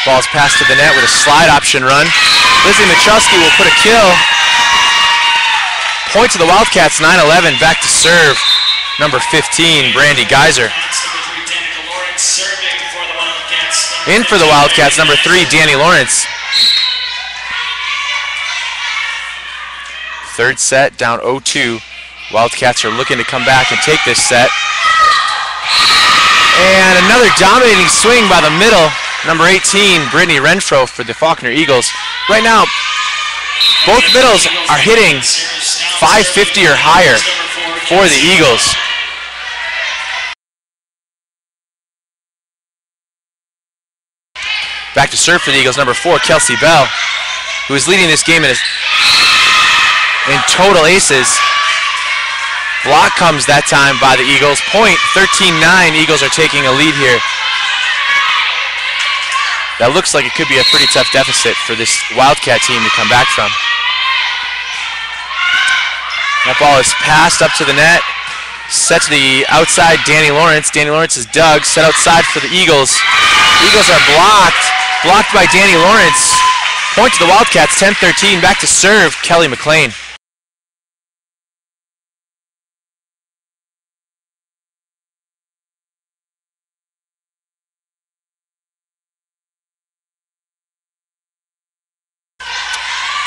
Ball's passed to the net with a slide option run. Lizzie Michalski will put a kill. Point to the Wildcats, 9-11. Back to serve, number 15, Brandy Geyser. In for the Wildcats, number 3, Danny Lawrence. Third set, down 0-2. Wildcats are looking to come back and take this set. And another dominating swing by the middle. Number 18, Brittany Renfro for the Faulkner Eagles. Right now, both middles are hitting 550 or higher for the Eagles. Back to serve for the Eagles, number 4, Kelsey Bell, who is leading this game in total aces. Block comes that time by the Eagles. Point, 13-9. Eagles are taking a lead here. That looks like it could be a pretty tough deficit for this Wildcat team to come back from. That ball is passed up to the net. Set to the outside, Danny Lawrence. Danny Lawrence is dug. Set outside for the Eagles. Eagles are blocked. Blocked by Danny Lawrence. Point to the Wildcats, 10-13. Back to serve, Kelly McLean.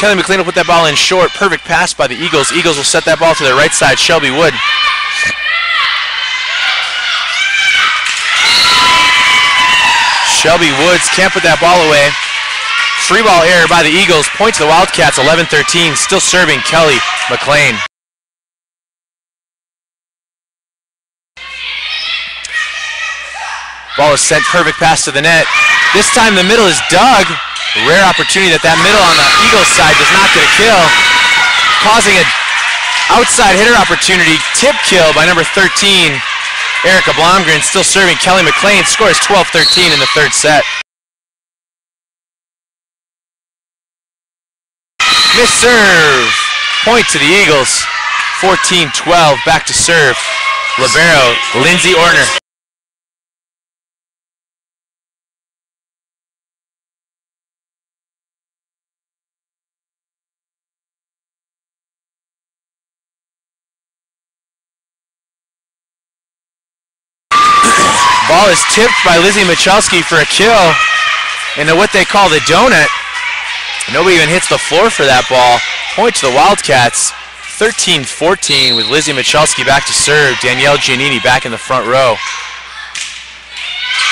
Kelly McLean will put that ball in short. Perfect pass by the Eagles. Eagles will set that ball to their right side, Shelby Wood. Shelby Woods can't put that ball away. Free ball error by the Eagles. Point to the Wildcats, 11-13. Still serving Kelly McLean. Ball is sent, perfect pass to the net. This time the middle is dug. Rare opportunity that middle on the Eagles side does not get a kill. Causing an outside hitter opportunity. Tip kill by number 13, Erica Blomgren. Still serving Kelly McLean. Scores 12-13 in the third set. Miss serve. Point to the Eagles. 14-12. Back to serve. Libero, Lindsay Ortner. Ball is tipped by Lizzie Michalski for a kill into what they call the donut. Nobody even hits the floor for that ball. Point to the Wildcats, 13-14 with Lizzie Michalski back to serve. Danielle Giannini back in the front row.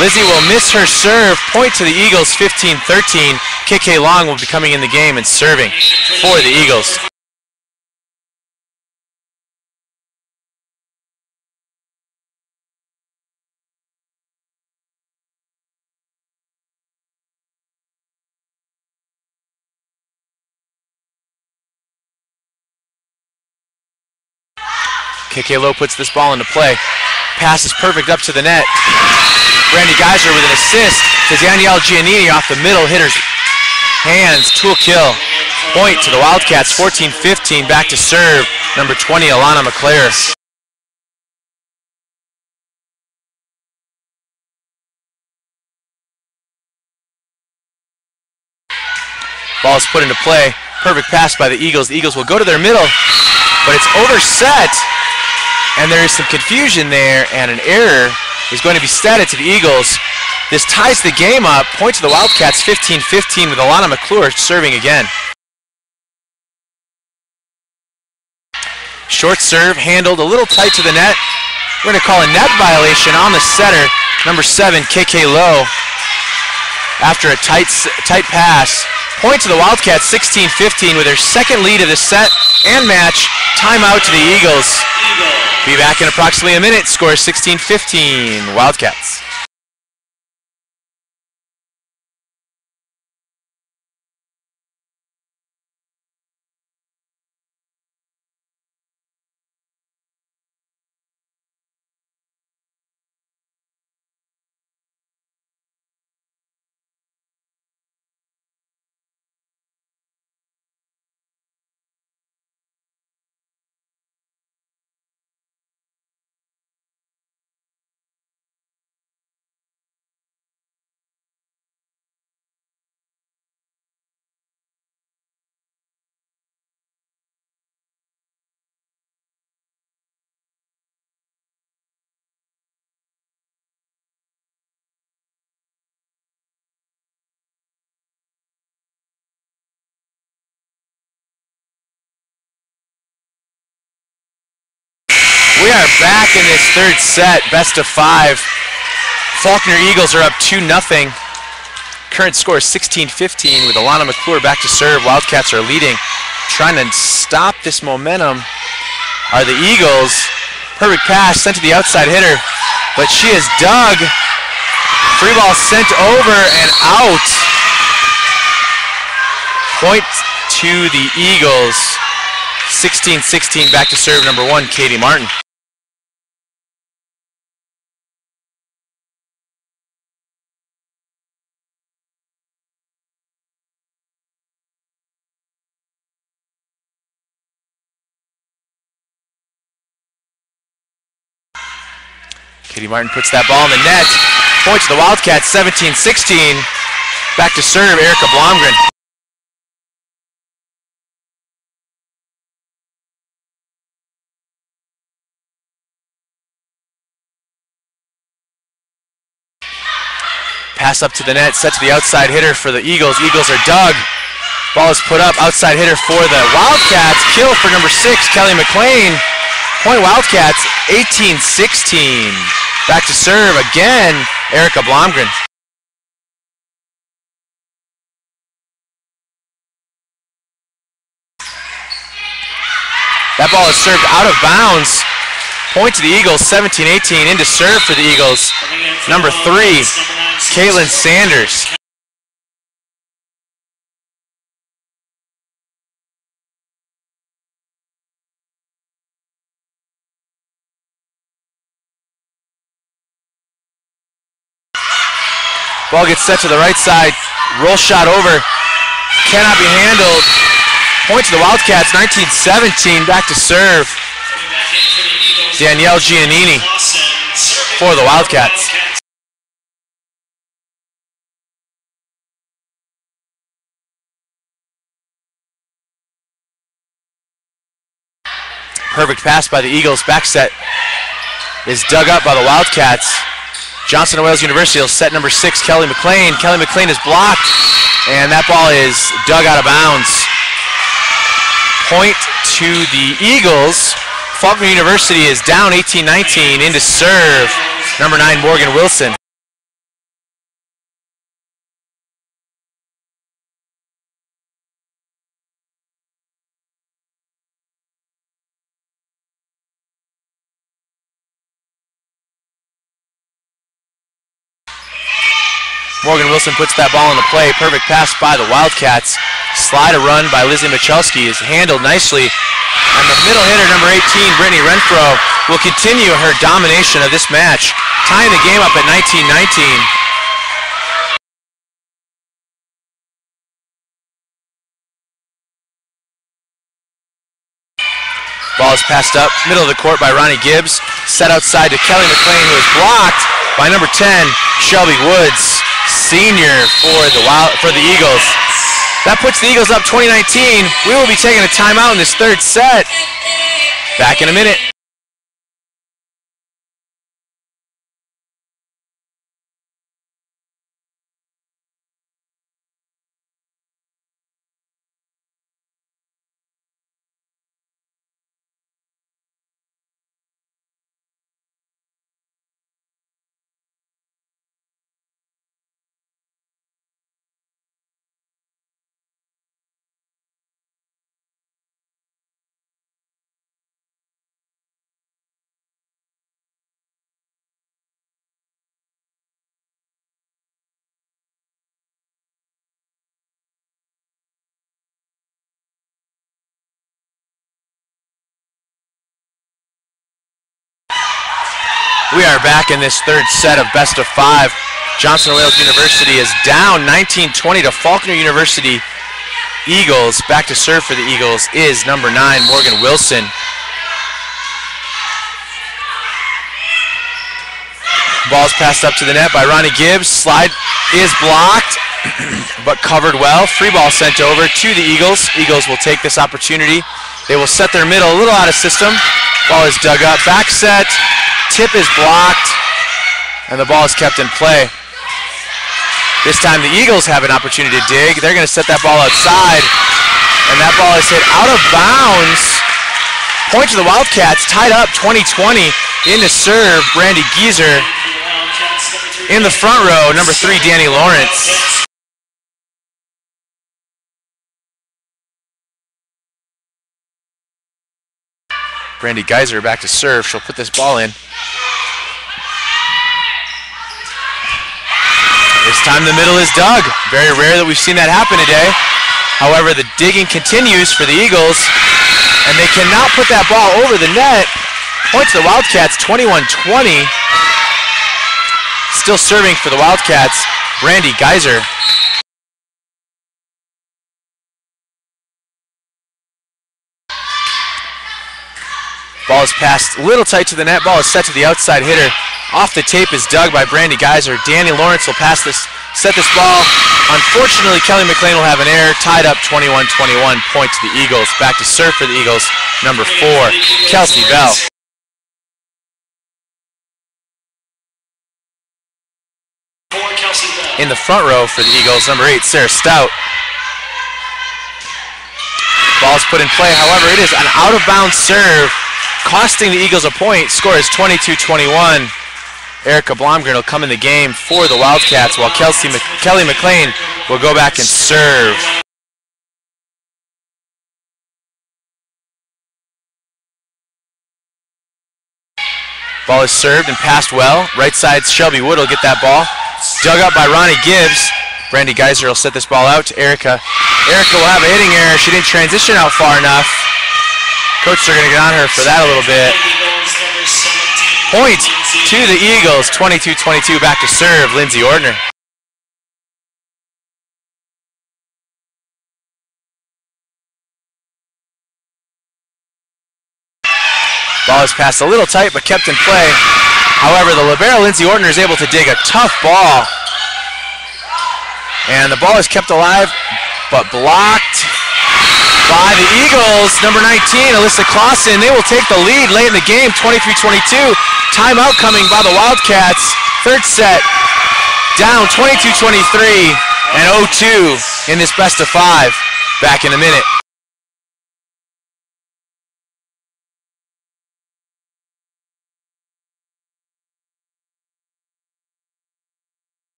Lizzie will miss her serve. Point to the Eagles, 15-13. KK Long will be coming in the game and serving for the Eagles. KK Lowe puts this ball into play. Pass is perfect up to the net. Brandy Geyser with an assist to Danielle Giannini off the middle hitter's hands. Tool kill. Point to the Wildcats, 14-15. Back to serve, number 20, Alana McClare. Ball is put into play. Perfect pass by the Eagles. The Eagles will go to their middle, but it's overset. And there is some confusion there, and an error is going to be statted to the Eagles. This ties the game up. Point to the Wildcats, 15-15 with Alana McClure serving again. Short serve, handled a little tight to the net. We're going to call a net violation on the setter, number 7, KK Lowe. After a tight pass. Point to the Wildcats, 16-15 with their second lead of the set and match. Timeout to the Eagles. Be back in approximately a minute. Score 16-15, Wildcats. We are back in this third set, best of 5. Faulkner Eagles are up 2-0. Current score is 16-15 with Alana McClure back to serve. Wildcats are leading. Trying to stop this momentum are the Eagles. Perfect pass sent to the outside hitter, but she is dug. Free ball sent over and out. Point to the Eagles. 16-16 back to serve, number 1, Katie Martin. Katie Martin puts that ball in the net. Point to the Wildcats, 17-16. Back to serve, Erica Blomgren. Pass up to the net, set to the outside hitter for the Eagles. Eagles are dug. Ball is put up, outside hitter for the Wildcats. Kill for number 6, Kelly McLean. Point Wildcats, 18-16. Back to serve again, Erica Blomgren. That ball is served out of bounds. Point to the Eagles, 17-18. Into serve for the Eagles, number 3, Caitlin Sanders. Ball gets set to the right side. Roll shot over. Cannot be handled. Point to the Wildcats, 19-17. Back to serve, Danielle Giannini for the Wildcats. Perfect pass by the Eagles. Back set is dug up by the Wildcats. Johnson & Wales University will set number 6, Kelly McLean. Kelly McLean is blocked, and that ball is dug out of bounds. Point to the Eagles. Faulkner University is down 18-19. Into serve, number 9, Morgan Wilson. Morgan Wilson puts that ball in the play. Perfect pass by the Wildcats. Slide a run by Lizzie Michalski is handled nicely. And the middle hitter, number 18, Brittany Renfro, will continue her domination of this match, tying the game up at 19-19. Ball is passed up, middle of the court by Ronnie Gibbs. Set outside to Kelly McLean, who is blocked by number 10, Shelby Woods, senior for the Eagles. That puts the Eagles up 20-19. We will be taking a timeout in this third set. Back in a minute. We are back in this third set of best of 5. Johnson & Wales University is down 19-20 to Faulkner University Eagles. Back to serve for the Eagles is number 9, Morgan Wilson. Ball's passed up to the net by Ronnie Gibbs. Slide is blocked, but covered well. Free ball sent over to the Eagles. Eagles will take this opportunity. They will set their middle a little out of system. Ball is dug up. Back set. Tip is blocked, and the ball is kept in play. This time the Eagles have an opportunity to dig. They're going to set that ball outside, and that ball is hit out of bounds. Point to the Wildcats, tied up 20-20. Into serve, Brandy Gieser. In the front row, number 3, Danny Lawrence. Brandy Geiser back to serve. She'll put this ball in. This time the middle is dug. Very rare that we've seen that happen today. However, the digging continues for the Eagles, and they cannot put that ball over the net. Points to the Wildcats, 21-20. Still serving for the Wildcats, Brandy Geiser. Ball is passed a little tight to the net. Ball is set to the outside hitter, Off the tape is dug by Brandy Geyser. Danny Lawrence will set this ball. Unfortunately, Kelly McLean will have an error. Tied up 21-21, point to the Eagles. Back to serve for the Eagles, number 4, Kelsey Bell. In the front row for the Eagles, number 8, Sarah Stout. Ball is put in play, however, it is an out-of-bounds serve, costing the Eagles a point. Score is 22-21. Erica Blomgren will come in the game for the Wildcats, while Kelly McLean will go back and serve. Ball is served and passed well. Right side, Shelby Wood will get that ball. Dug up by Ronnie Gibbs. Brandy Geyser will set this ball out to Erica. Erica will have a hitting error. She didn't transition out far enough. Coaches are going to get on her for that a little bit. Point to the Eagles, 22-22. Back to serve, Lindsay Ordner. Ball is passed a little tight, but kept in play. However, the libero, Lindsay Ordner, is able to dig a tough ball. And the ball is kept alive, but blocked by the Eagles. Number 19, Alyssa Clausen. They will take the lead late in the game, 23-22. Timeout coming by the Wildcats. Third set, down 22-23 and 0-2 in this best of 5. Back in a minute.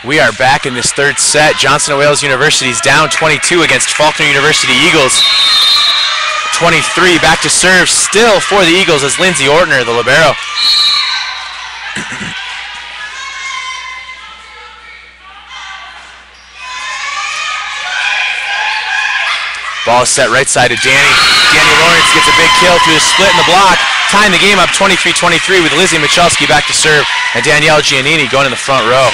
We are back in this third set. Johnson & Wales University is down 22 against Faulkner University Eagles. 23, back to serve still for the Eagles as Lindsay Ordner, the libero. Ball is set right side to Danny. Danny Lawrence gets a big kill through the split in the block. Tying the game up 23-23 with Lizzie Michalski back to serve and Danielle Giannini going in the front row.